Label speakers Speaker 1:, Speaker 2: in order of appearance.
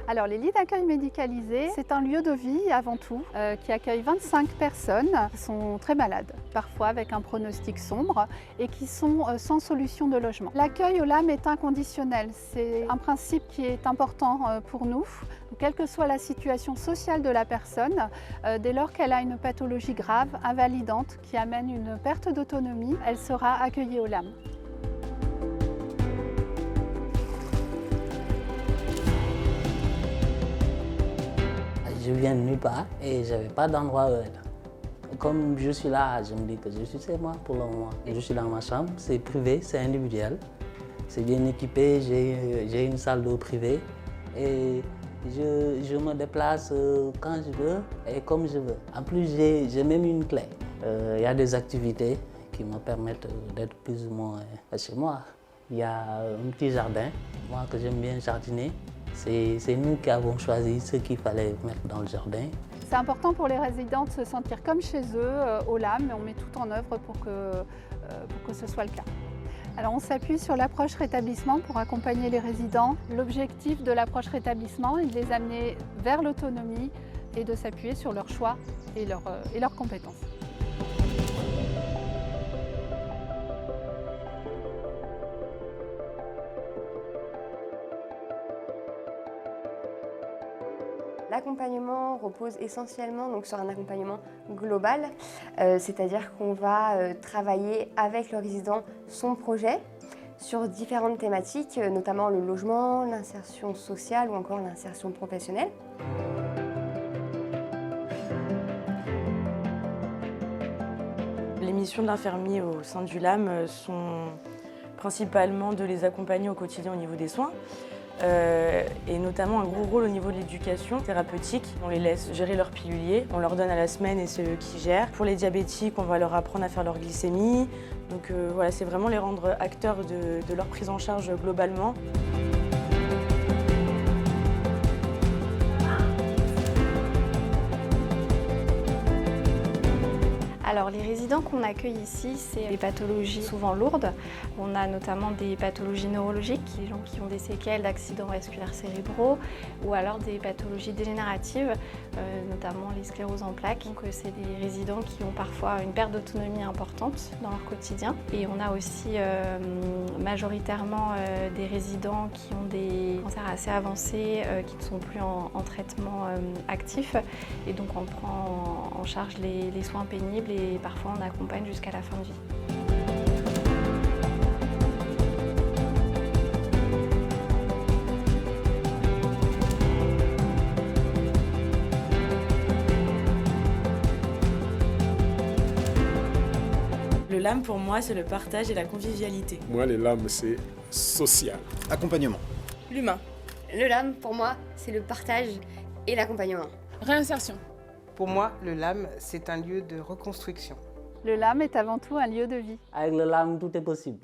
Speaker 1: Alors les lits d'accueil médicalisés, c'est un lieu de vie avant tout qui accueille 25 personnes qui sont très malades, parfois avec un pronostic sombre et qui sont sans solution de logement. L'accueil au LAM est inconditionnel, c'est un principe qui est important pour nous, quelle que soit la situation sociale de la personne, dès lors qu'elle a une pathologie grave, invalidante, qui amène une perte d'autonomie, elle sera accueillie au LAM.
Speaker 2: Je viens de nulle part et je n'avais pas d'endroit où être. Comme je suis là, je me dis que je suis chez moi pour le moment. Je suis dans ma chambre, c'est privé, c'est individuel. C'est bien équipé, j'ai une salle d'eau privée et je me déplace quand je veux et comme je veux. En plus, j'ai même une clé. Il y a des activités qui me permettent d'être plus ou moins chez moi. Il y a un petit jardin, moi que j'aime bien jardiner. C'est nous qui avons choisi ce qu'il fallait mettre dans le jardin.
Speaker 1: C'est important pour les résidents de se sentir comme chez eux au LAM, et on met tout en œuvre pour que ce soit le cas. Alors on s'appuie sur l'approche rétablissement pour accompagner les résidents. L'objectif de l'approche rétablissement est de les amener vers l'autonomie et de s'appuyer sur leurs choix et leurs compétences.
Speaker 3: L'accompagnement repose essentiellement donc, sur un accompagnement global, c'est-à-dire qu'on va travailler avec le résident son projet sur différentes thématiques, notamment le logement, l'insertion sociale ou encore l'insertion professionnelle.
Speaker 4: Les missions de l'infirmier au sein du LAM sont principalement de les accompagner au quotidien au niveau des soins. Et notamment un gros rôle au niveau de l'éducation thérapeutique. On les laisse gérer leur pilulier, on leur donne à la semaine et c'est eux qui gèrent. Pour les diabétiques, on va leur apprendre à faire leur glycémie. Donc voilà, c'est vraiment les rendre acteurs de leur prise en charge globalement.
Speaker 5: Alors les résidents qu'on accueille ici, c'est des pathologies souvent lourdes. On a notamment des pathologies neurologiques, des gens qui ont des séquelles d'accidents vasculaires cérébraux ou alors des pathologies dégénératives, notamment les scléroses en plaques. Donc c'est des résidents qui ont parfois une perte d'autonomie importante dans leur quotidien. Et on a aussi majoritairement des résidents qui ont des cancers assez avancés, qui ne sont plus en traitement actif. Et donc on prend en charge les soins pénibles et parfois on accompagne jusqu'à la fin de vie.
Speaker 4: Le LAM pour moi c'est le partage et la convivialité.
Speaker 6: Moi le LAM c'est social.
Speaker 7: Accompagnement.
Speaker 8: L'humain.
Speaker 3: Le LAM pour moi c'est le partage et l'accompagnement.
Speaker 8: Réinsertion.
Speaker 9: Pour moi, le LAM, c'est un lieu de reconstruction.
Speaker 1: Le LAM est avant tout un lieu de vie.
Speaker 2: Avec le LAM, tout est possible.